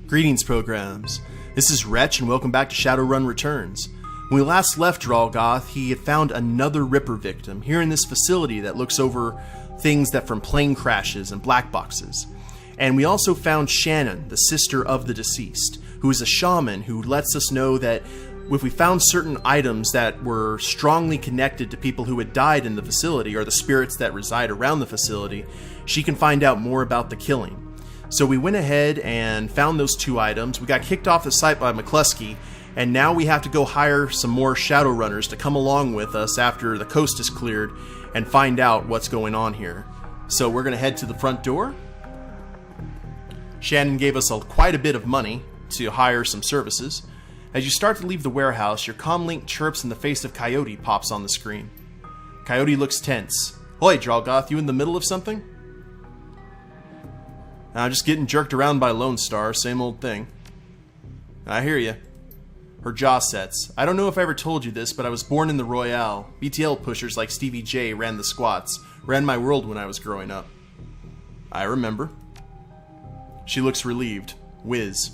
Greetings, programs. This is Wretch, and welcome back to Shadowrun Returns. When we last left Drallgoth, he had found another Ripper victim here in this facility that looks over things that from plane crashes and black boxes. And we also found Shannon, the sister of the deceased, who is a shaman who lets us know that if we found certain items that were strongly connected to people who had died in the facility, or the spirits that reside around the facility, she can find out more about the killing. So we went ahead and found those two items. We got kicked off the site by McCluskey, and now we have to go hire some more Shadowrunners to come along with us after the coast is cleared and find out what's going on here. So we're going to head to the front door. Shannon gave us quite a bit of money to hire some services. As you start to leave the warehouse, your comlink chirps and the face of Coyote pops on the screen. Coyote looks tense. Hoi, Drallgoth, you in the middle of something? I'm just getting jerked around by Lone Star, same old thing. I hear you. Her jaw sets. I don't know if I ever told you this, but I was born in the Royale. BTL pushers like Stevie J ran the squats, ran my world when I was growing up. I remember. She looks relieved. Whiz.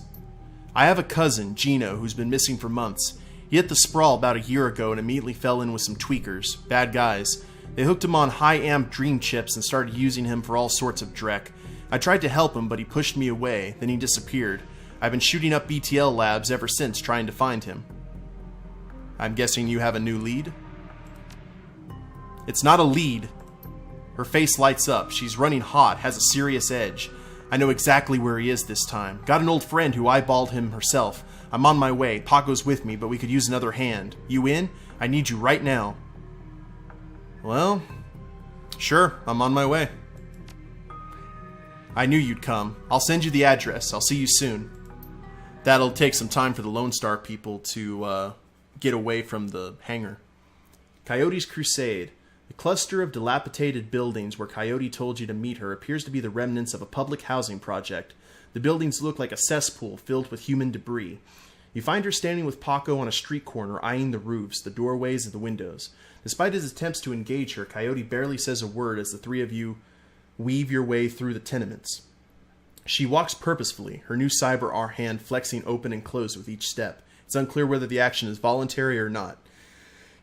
I have a cousin, Gino, who's been missing for months. He hit the sprawl about a year ago and immediately fell in with some tweakers, bad guys. They hooked him on high-amp dream chips and started using him for all sorts of dreck. I tried to help him, but he pushed me away, then he disappeared. I've been shooting up BTL labs ever since trying to find him. I'm guessing you have a new lead? It's not a lead. Her face lights up. She's running hot, has a serious edge. I know exactly where he is this time. Got an old friend who eyeballed him herself. I'm on my way. Paco's with me, but we could use another hand. You in? I need you right now. Well, sure, I'm on my way. I knew you'd come. I'll send you the address. I'll see you soon. That'll take some time for the Lone Star people to get away from the hangar. Coyote's Crusade. The cluster of dilapidated buildings where Coyote told you to meet her appears to be the remnants of a public housing project. The buildings look like a cesspool filled with human debris. You find her standing with Paco on a street corner, eyeing the roofs, the doorways, and the windows. Despite his attempts to engage her, Coyote barely says a word as the three of you weave your way through the tenements. She walks purposefully, her new cyber hand flexing open and closed with each step. It's unclear whether the action is voluntary or not.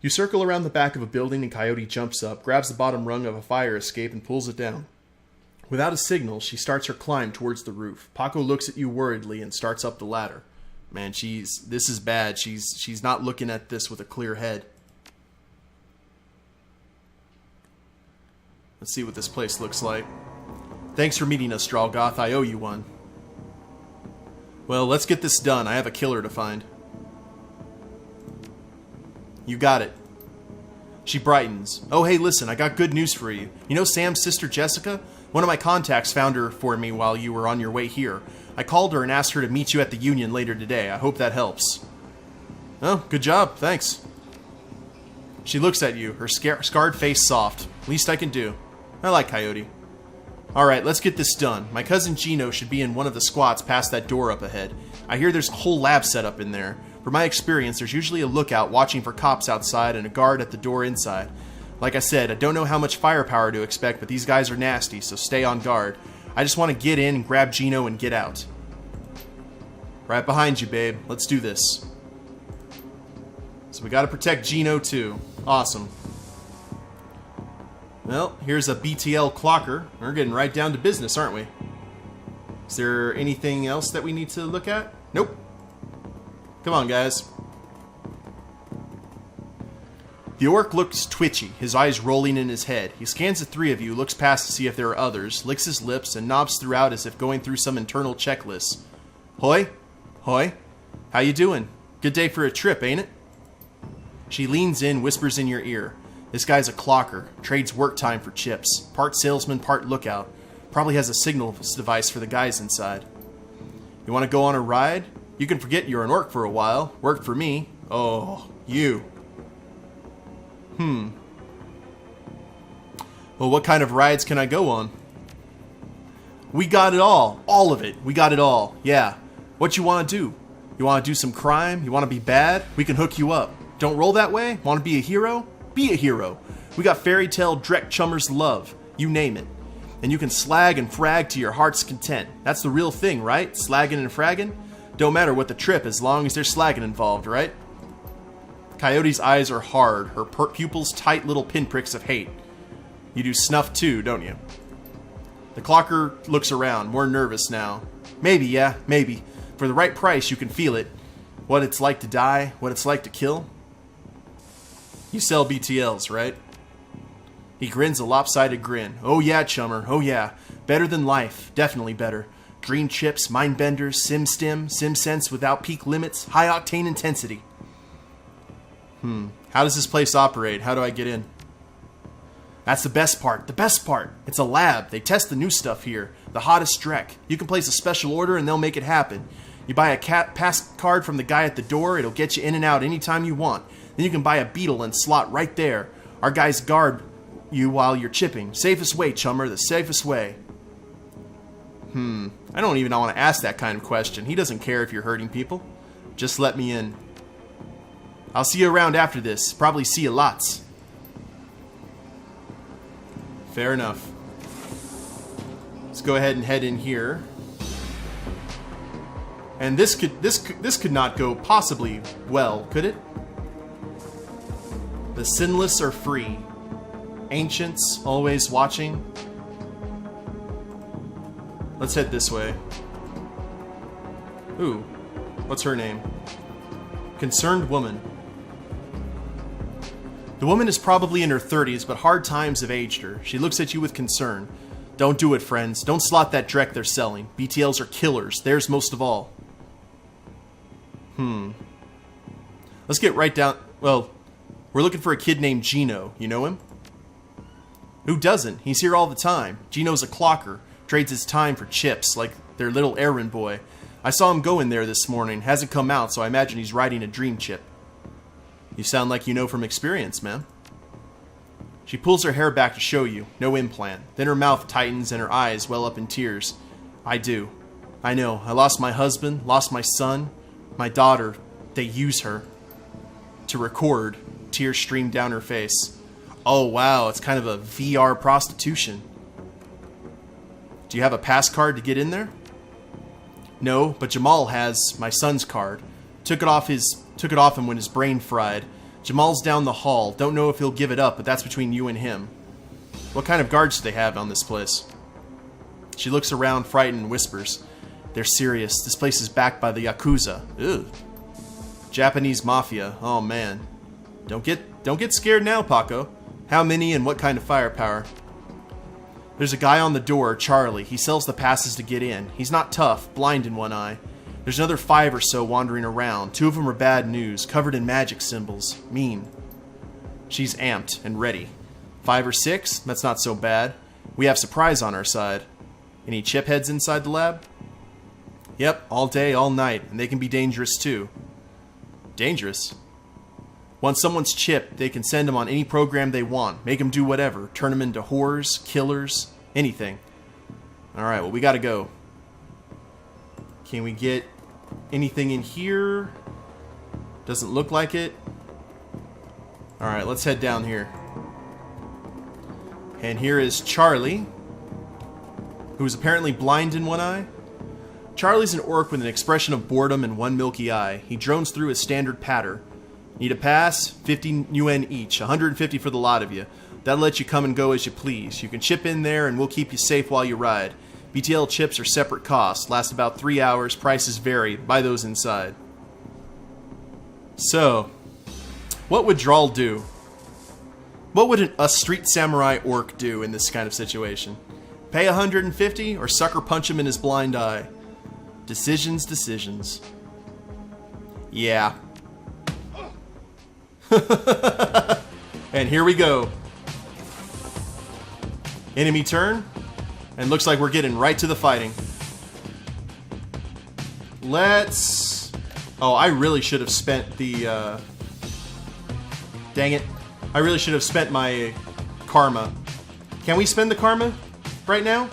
You circle around the back of a building and Coyote jumps up, grabs the bottom rung of a fire escape and pulls it down. Without a signal, she starts her climb towards the roof. Paco looks at you worriedly and starts up the ladder. Man, this is bad. She's not looking at this with a clear head. Let's see what this place looks like. Thanks for meeting us, Drallgoth. I owe you one. Well, let's get this done. I have a killer to find. You got it. She brightens. Oh, hey, listen, I got good news for you. You know Sam's sister, Jessica? One of my contacts found her for me while you were on your way here. I called her and asked her to meet you at the Union later today. I hope that helps. Oh, good job. Thanks. She looks at you, her scarred face soft. Least I can do. I like Coyote. Alright, let's get this done. My cousin Gino should be in one of the squats past that door up ahead. I hear there's a whole lab set up in there. From my experience, there's usually a lookout watching for cops outside and a guard at the door inside. Like I said, I don't know how much firepower to expect, but these guys are nasty, so stay on guard. I just want to get in and grab Gino and get out. Right behind you, babe. Let's do this. So we gotta protect Gino too. Awesome. Well, here's a BTL clocker. We're getting right down to business, aren't we? Is there anything else that we need to look at? Nope. Come on, guys. The orc looks twitchy, his eyes rolling in his head. He scans the three of you, looks past to see if there are others, licks his lips, and knobs throughout as if going through some internal checklist. Hoi? Hoi? How you doing? Good day for a trip, ain't it? She leans in, whispers in your ear. This guy's a clocker, trades work time for chips. Part salesman, part lookout. Probably has a signal device for the guys inside. You want to go on a ride? You can forget you're an orc for a while. Worked for me. Oh, you. Well, what kind of rides can I go on? We got it all. All of it. We got it all. Yeah. What you want to do? You want to do some crime? You want to be bad? We can hook you up. Don't roll that way? Want to be a hero? Be a hero. We got fairy tale Drek Chummer's love. You name it. and you can slag and frag to your heart's content. That's the real thing, right? Slagging and fragging? Don't matter what the trip as long as there's slagging involved, right? Coyote's eyes are hard, her pupils tight little pinpricks of hate. You do snuff too, don't you? The clocker looks around, more nervous now. Maybe, yeah, maybe. For the right price, you can feel it. What it's like to die, what it's like to kill. You sell BTLs, right? He grins a lopsided grin. Oh yeah, chummer, oh yeah. Better than life, definitely better. Dream chips, mind benders, sim sense without peak limits, high octane intensity. How does this place operate? How do I get in? That's the best part, the best part. It's a lab. They test the new stuff here. The hottest Drek. You can place a special order and they'll make it happen. You buy a pass card from the guy at the door, it'll get you in and out anytime you want. Then you can buy a beetle and slot right there. Our guys guard you while you're chipping. Safest way, chummer, the safest way. I don't even want to ask that kind of question. He doesn't care if you're hurting people. Just let me in. I'll see you around after this. Probably see you lots. Fair enough. Let's go ahead and head in here. And this could not go possibly well, could it? The sinless are free. Ancients always watching. Let's head this way. Ooh, what's her name? Concerned woman. The woman is probably in her 30s, but hard times have aged her. She looks at you with concern. Don't do it, friends. Don't slot that Drek they're selling. BTLs are killers. Theirs most of all. Let's get right down... Well, we're looking for a kid named Gino. You know him? Who doesn't? He's here all the time. Gino's a clocker. Trades his time for chips, like their little errand boy. I saw him go in there this morning. Hasn't come out, so I imagine he's riding a dream chip. You sound like you know from experience, ma'am. She pulls her hair back to show you. No implant. Then her mouth tightens and her eyes well up in tears. I do. I know. I lost my husband, lost my son, my daughter. They use her to record. Tears stream down her face. Oh, wow. It's kind of a VR prostitution. Do you have a pass card to get in there? No, but Jamal has my son's card. Took it off him when his brain fried. Jamal's down the hall. Don't know if he'll give it up, but that's between you and him. What kind of guards do they have on this place? She looks around, frightened, and whispers. They're serious. This place is backed by the Yakuza. Ugh. Japanese mafia. Oh, man. Don't get scared now, Paco. How many and what kind of firepower? There's a guy on the door, Charlie. He sells the passes to get in. He's not tough, blind in one eye. There's another 5 or so wandering around. 2 of them are bad news, covered in magic symbols. Mean. She's amped and ready. 5 or 6? That's not so bad. We have surprise on our side. Any chip heads inside the lab? Yep, all day, all night, and they can be dangerous too. Dangerous? Once someone's chipped, they can send them on any program they want. Make them do whatever. Turn them into whores, killers, anything. Alright, well, we gotta go. Can we get anything in here? Doesn't look like it. Alright, let's head down here. And here is Charlie, who is apparently blind in one eye. Charlie's an orc with an expression of boredom and one milky eye. He drones through his standard patter. Need a pass? 50 UN each, 150 for the lot of you. That'll let you come and go as you please. You can chip in there and we'll keep you safe while you ride. BTL chips are separate costs, last about 3 hours, prices vary. Buy those inside. So, what would Drall do? What would a street samurai orc do in this kind of situation? Pay 150 or sucker punch him in his blind eye? Decisions. Yeah. And here we go. Enemy turn. And looks like we're getting right to the fighting. Let's... Oh, I really should have spent the... Dang it. I really should have spent my karma. Can we spend the karma right now?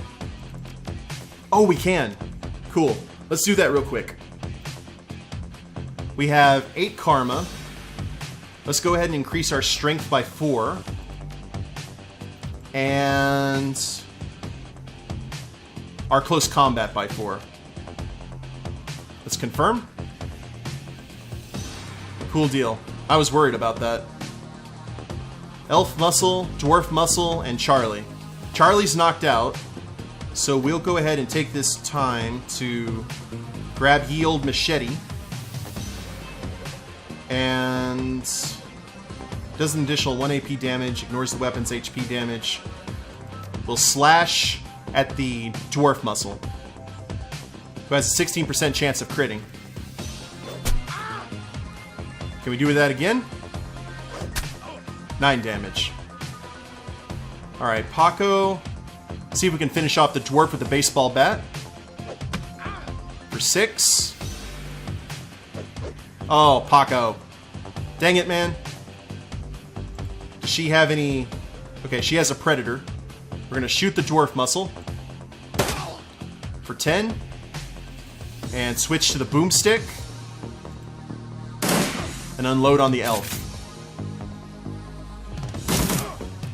Oh, we can. Cool. Let's do that real quick. We have 8 karma. Let's go ahead and increase our strength by 4. And our close combat by 4. Let's confirm. Cool deal. I was worried about that. Elf muscle, dwarf muscle, and Charlie. Charlie's knocked out, so we'll go ahead and take this time to grab ye old machete. And does an additional 1 AP damage, ignores the weapon's HP damage. We'll slash at the dwarf muscle, who has a 16% chance of critting. Can we do that again? 9 damage. Alright, Paco. See if we can finish off the dwarf with a baseball bat. For 6. Oh, Paco. Dang it, man. Does she have any... Okay, she has a predator. We're going to shoot the dwarf muscle. For 10. And switch to the boomstick. And unload on the elf.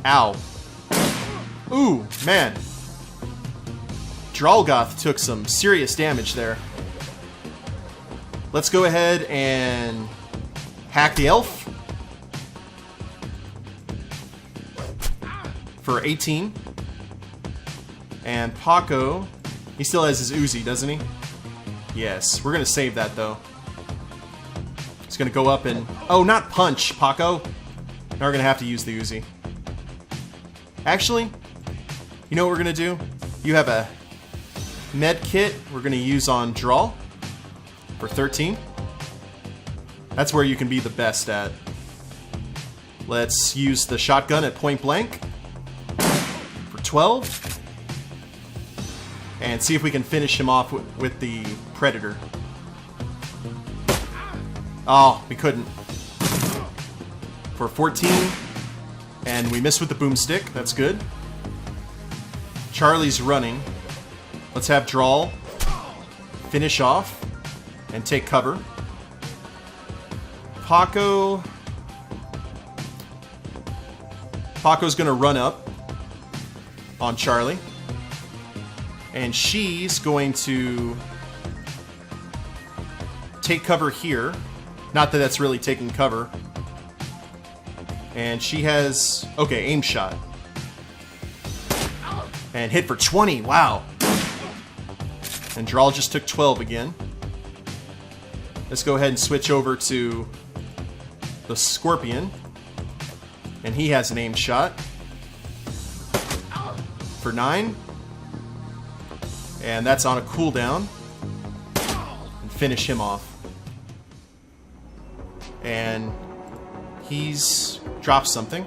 Ow. Ooh, man. Drallgoth took some serious damage there. Let's go ahead and hack the elf. For 18. And Paco, he still has his Uzi, doesn't he? Yes, we're going to save that though. He's going to go up and... Oh, not punch, Paco. Now we're going to have to use the Uzi. Actually, you know what we're going to do? You have a med kit we're going to use on Draw for 13. That's where you can be the best at. Let's use the shotgun at point blank for 12. And see if we can finish him off with the Predator. Oh, we couldn't. For 14. And we missed with the boomstick. That's good. Charlie's running. Let's have Drawl finish off and take cover. Paco's going to run up on Charlie. And she's going to take cover here. Not that that's really taking cover. And she has... Okay, aim shot. And hit for 20. Wow. And Drawl just took 12 again. Let's go ahead and switch over to the Scorpion. And he has an aim shot. For 9. And that's on a cooldown. And finish him off. And he's dropped something.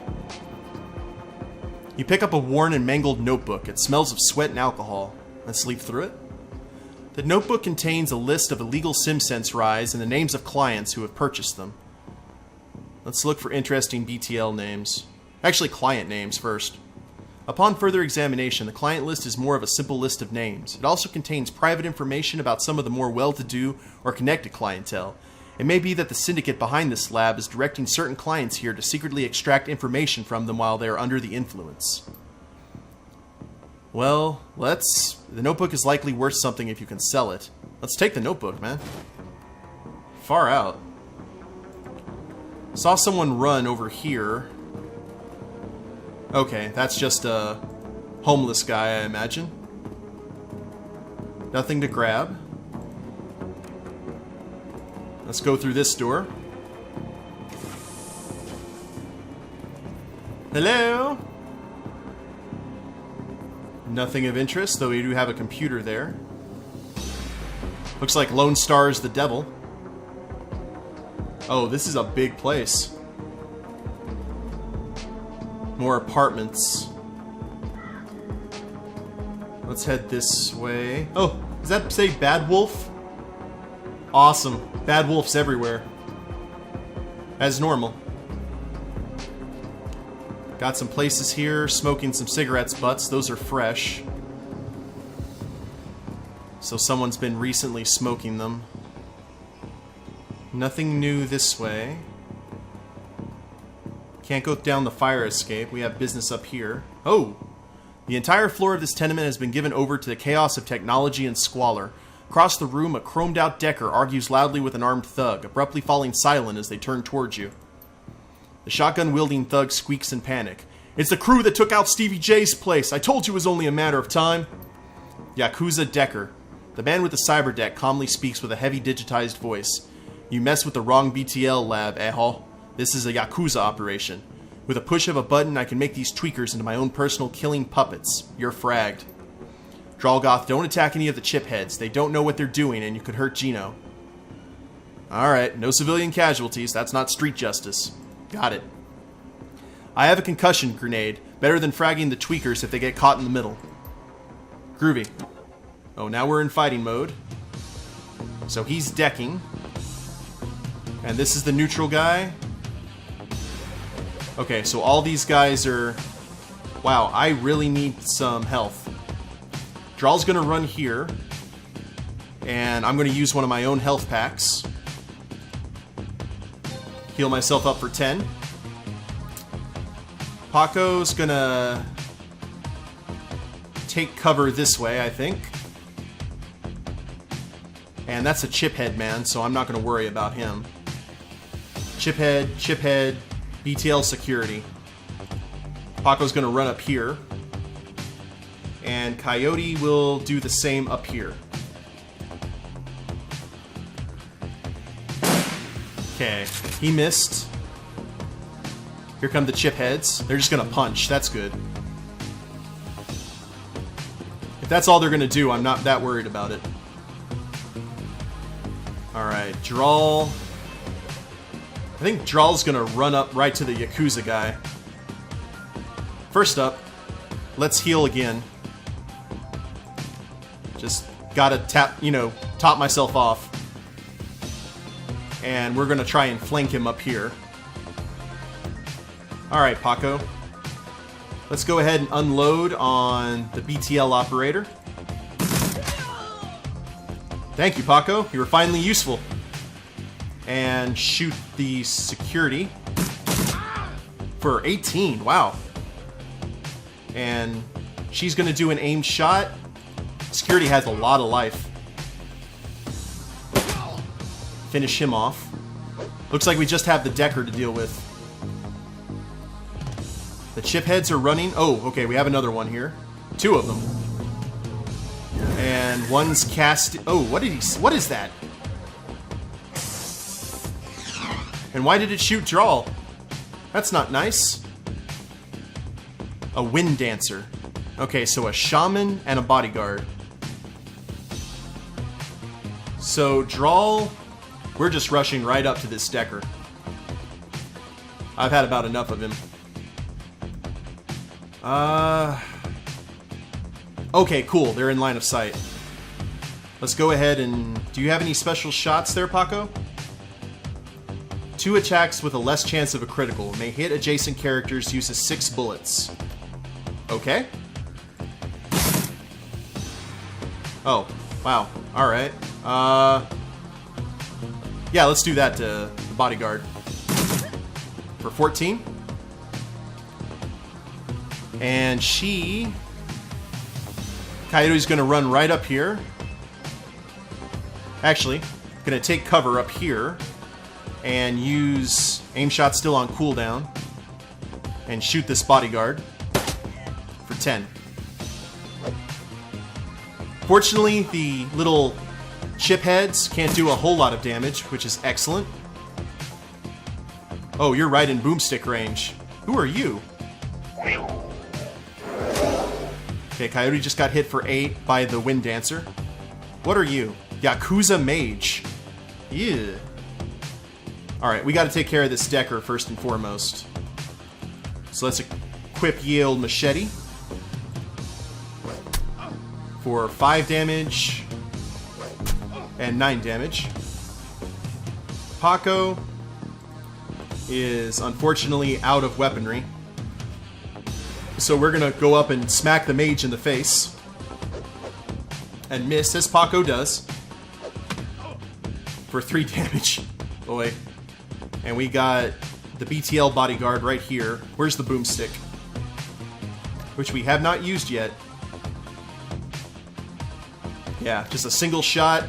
You pick up a worn and mangled notebook. It smells of sweat and alcohol. Let's leaf through it. The notebook contains a list of illegal SimSense rides and the names of clients who have purchased them. Let's look for interesting BTL names. Actually, client names first. Upon further examination, the client list is more of a simple list of names. It also contains private information about some of the more well-to-do or connected clientele. It may be that the syndicate behind this lab is directing certain clients here to secretly extract information from them while they are under the influence. Well, the notebook is likely worth something if you can sell it. Let's take the notebook, man. Far out. Saw someone run over here. Okay, that's just a homeless guy, I imagine. Nothing to grab. Let's go through this door. Hello? Nothing of interest, though we do have a computer there. Looks like Lone Star is the devil. Oh, this is a big place. More apartments. Let's head this way. Oh, does that say Bad Wolf? Awesome. Bad wolves everywhere. As normal. Got some places here. Smoking some cigarettes butts. Those are fresh. So someone's been recently smoking them. Nothing new this way. Can't go down the fire escape. We have business up here. Oh! The entire floor of this tenement has been given over to the chaos of technology and squalor. Across the room, a chromed-out Decker argues loudly with an armed thug, abruptly falling silent as they turn towards you. The shotgun-wielding thug squeaks in panic. "It's the crew that took out Stevie J's place! I told you it was only a matter of time!" Yakuza Decker. The man with the cyber deck calmly speaks with a heavy digitized voice. "You messed with the wrong BTL lab, Ehol. This is a Yakuza operation. With a push of a button, I can make these tweakers into my own personal killing puppets. You're fragged. Drallgoth, don't attack any of the chipheads. They don't know what they're doing, and you could hurt Gino." Alright, no civilian casualties. That's not street justice. Got it. "I have a concussion grenade. Better than fragging the tweakers if they get caught in the middle." Groovy. Oh, now we're in fighting mode. So he's decking. And this is the neutral guy. Okay, so all these guys are... Wow, I really need some health. Drall's gonna run here. And I'm gonna use one of my own health packs. Heal myself up for 10. Paco's gonna take cover this way, I think. And that's a chiphead man, so I'm not gonna worry about him. Chiphead, BTL security. Paco's gonna run up here. And Coyote will do the same up here. Okay, he missed. Here come the chipheads. They're just gonna punch. That's good. If that's all they're gonna do, I'm not that worried about it. Alright, Drall. I think Drall's gonna run up right to the Yakuza guy. First up, let's heal again. Just gotta top myself off. And we're gonna try and flank him up here. Alright, Paco. Let's go ahead and unload on the BTL operator. Thank you, Paco. You were finally useful. And shoot the security. For 18, wow. And she's gonna do an aimed shot. Security has a lot of life. Finish him off. Looks like we just have the Decker to deal with. The chipheads are running. Oh, okay, we have another one here. Two of them. And one's cast. Oh, what is that? And why did it shoot Drall? That's not nice. A wind dancer. Okay, so a shaman and a bodyguard. So Drall, we're just rushing right up to this Decker. I've had about enough of him. Okay, cool. They're in line of sight. Let's go ahead and... Do you have any special shots there, Paco? 2 attacks with a less chance of a critical. May hit adjacent characters, uses 6 bullets. Okay. Oh, wow. Alright. Yeah, let's do that to the bodyguard. For 14. And she... Coyote's gonna run right up here. Actually, gonna take cover up here. And use aim shot still on cooldown. And shoot this bodyguard. For 10. Fortunately, the little chipheads can't do a whole lot of damage, which is excellent. Oh, you're right in boomstick range. Who are you? Okay, Coyote just got hit for 8 by the Wind Dancer. What are you? Yakuza Mage. Yeah. Alright, we gotta take care of this Decker first and foremost. So let's equip Ye Olde Machete. For 5 damage. And 9 damage. Paco is unfortunately out of weaponry. So we're gonna go up and smack the mage in the face. And miss, as Paco does. For 3 damage. Boy. And we got the BTL bodyguard right here. Where's the boomstick? which we have not used yet. Yeah, just a single shot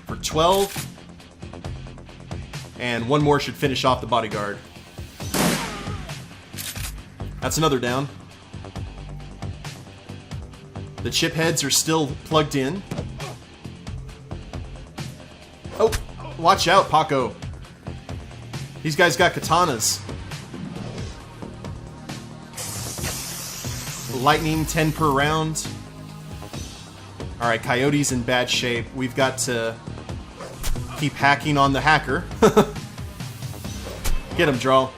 for 12. And one more should finish off the bodyguard. That's another down. The chip heads are still plugged in. Oh, watch out, Paco. These guys got katanas. Lightning, 10 per round. Alright, Coyote's in bad shape. We've got to keep hacking on the hacker. Get him, Draw.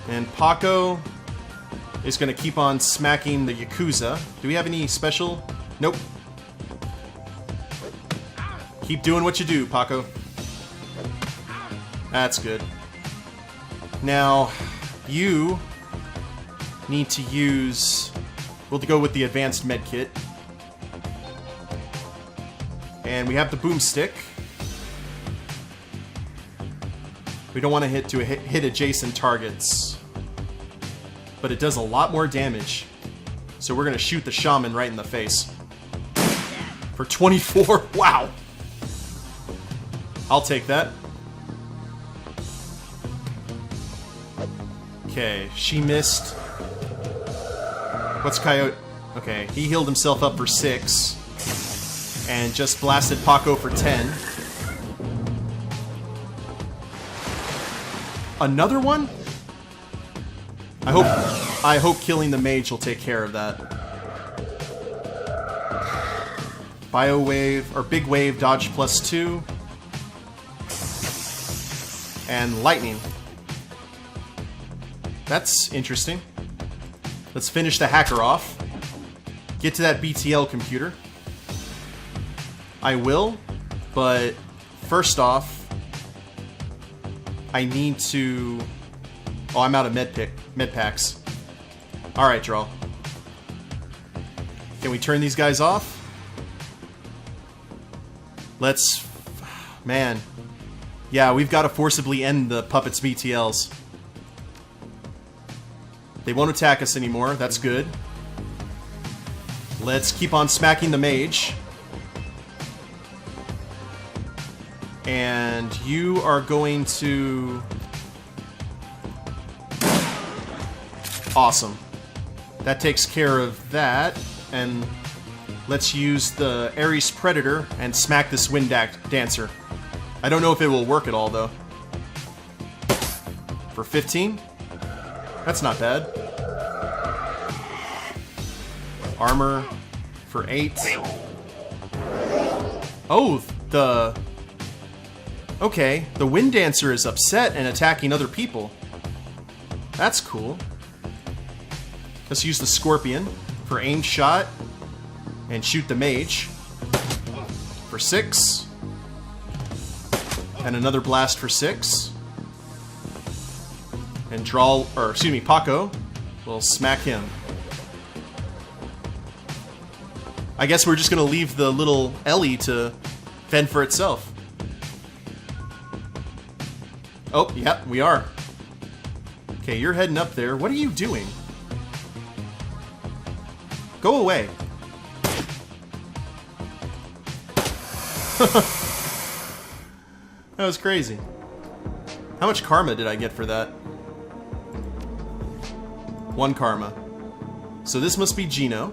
And Paco is going to keep on smacking the Yakuza. Do we have any special? Nope. Keep doing what you do, Paco. That's good. Now, you need to use... We'll go with the advanced med kit. And we have the boomstick. We don't want to hit adjacent targets. But it does a lot more damage. So we're going to shoot the shaman right in the face. For 24. Wow. I'll take that. Okay, she missed. What's Coyote? Okay, he healed himself up for 6. And just blasted Paco for 10. Another one? I hope killing the mage will take care of that. Bio wave, or big wave, dodge +2. And lightning. That's interesting. Let's finish the hacker off. Get to that BTL computer. I will, but first off, I need to... Oh, I'm out of med packs. Alright, Draw. Can we turn these guys off? Let's... Man. Yeah, we've got to forcibly end the puppets' BTLs. They won't attack us anymore. That's good. Let's keep on smacking the mage. And you are going to... Awesome. That takes care of that. And let's use the Ares Predator and smack this Wind Dancer. I don't know if it will work at all, though. For 15? That's not bad. Armor for 8. Oh, the... Okay, the Wind Dancer is upset and attacking other people. That's cool. Let's use the Scorpion for aim shot and shoot the mage. For 6. And another blast for 6. And Paco will smack him. I guess we're just gonna leave the little Ellie to fend for itself. Oh, yep, we are. Okay, you're heading up there. What are you doing? Go away. That was crazy. How much karma did I get for that? 1 karma. So this must be Gino.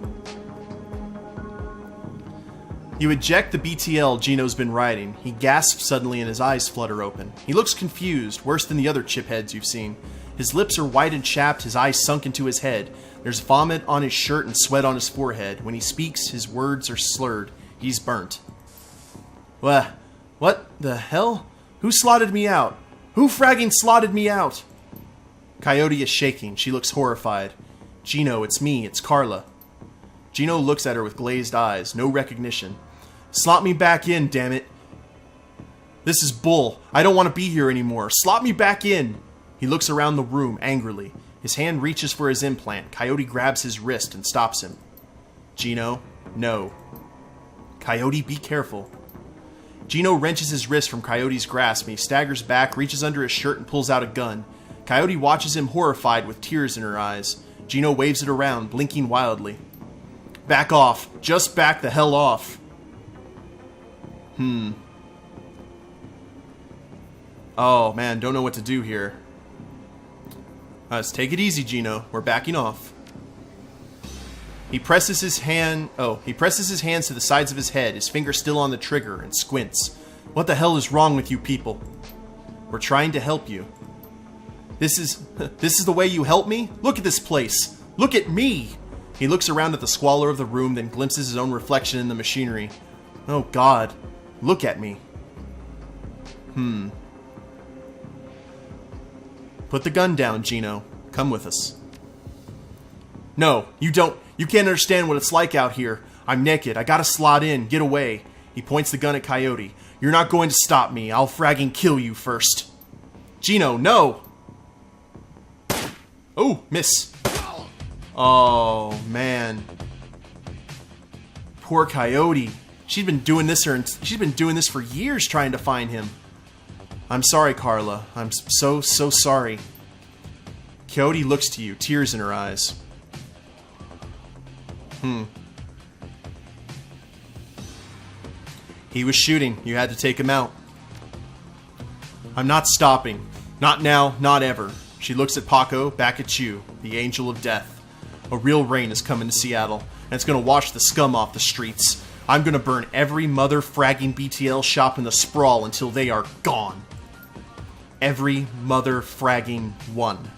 You eject the BTL Gino's been riding. He gasps suddenly and his eyes flutter open. He looks confused, worse than the other chipheads you've seen. His lips are white and chapped, his eyes sunk into his head. There's vomit on his shirt and sweat on his forehead. When he speaks, his words are slurred. He's burnt. What the hell? Who slotted me out? Who fragging slotted me out? Coyote is shaking. She looks horrified. Gino, it's me. It's Carla. Gino looks at her with glazed eyes. No recognition. Slot me back in, damn it. This is bull. I don't want to be here anymore. Slot me back in. He looks around the room angrily. His hand reaches for his implant. Coyote grabs his wrist and stops him. Gino, no. Coyote, be careful. Gino wrenches his wrist from Coyote's grasp and he staggers back, reaches under his shirt and pulls out a gun. Coyote watches him horrified with tears in her eyes. Gino waves it around, blinking wildly. Back off. Just back the hell off. Oh, man, don't know what to do here. Let's take it easy, Gino. We're backing off. He presses his hands to the sides of his head, his finger still on the trigger, and squints. What the hell is wrong with you people? We're trying to help you. This is the way you help me? Look at this place. Look at me. He looks around at the squalor of the room, then glimpses his own reflection in the machinery. Oh God, look at me. Put the gun down, Gino. Come with us. No, you don't. You can't understand what it's like out here. I'm naked. I gotta slot in. Get away. He points the gun at Coyote. You're not going to stop me. I'll fragging kill you first. Gino, no! Oh, miss. Oh, man. Poor Coyote. She's been doing this for years trying to find him. I'm sorry, Carla. I'm so sorry. Coyote looks to you, tears in her eyes. He was shooting. You had to take him out. I'm not stopping. Not now, not ever. She looks at Paco, back at you, the angel of death. A real rain is coming to Seattle, and it's gonna wash the scum off the streets. I'm gonna burn every mother fragging BTL shop in the sprawl until they are gone. Every mother fragging one.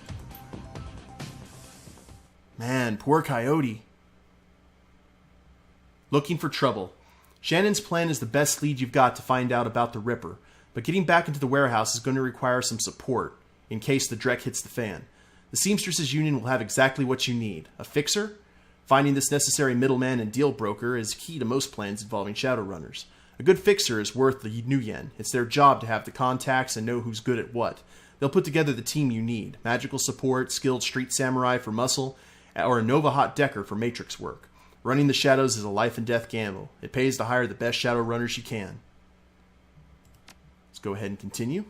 Man, poor Coyote. Looking for trouble. Shannon's plan is the best lead you've got to find out about the Ripper, but getting back into the warehouse is going to require some support, in case the dreck hits the fan. The Seamstresses Union will have exactly what you need. A fixer? Finding this necessary middleman and deal broker is key to most plans involving Shadowrunners. A good fixer is worth the new yen. It's their job to have the contacts and know who's good at what. They'll put together the team you need. Magical support, skilled street samurai for muscle, or a Nova Hot Decker for matrix work. Running the shadows is a life and death gamble. It pays to hire the best Shadowrunners you can. Let's go ahead and continue.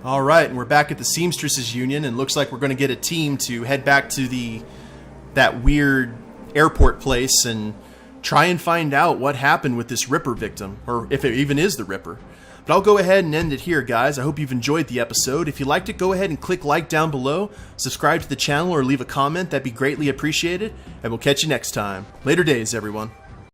Alright, and we're back at the Seamstresses Union, and looks like we're going to get a team to head back to that weird airport place and try and find out what happened with this Ripper victim, or if it even is the Ripper. But I'll go ahead and end it here, guys. I hope you've enjoyed the episode. If you liked it, go ahead and click like down below, subscribe to the channel, or leave a comment. That'd be greatly appreciated, and we'll catch you next time. Later days, everyone.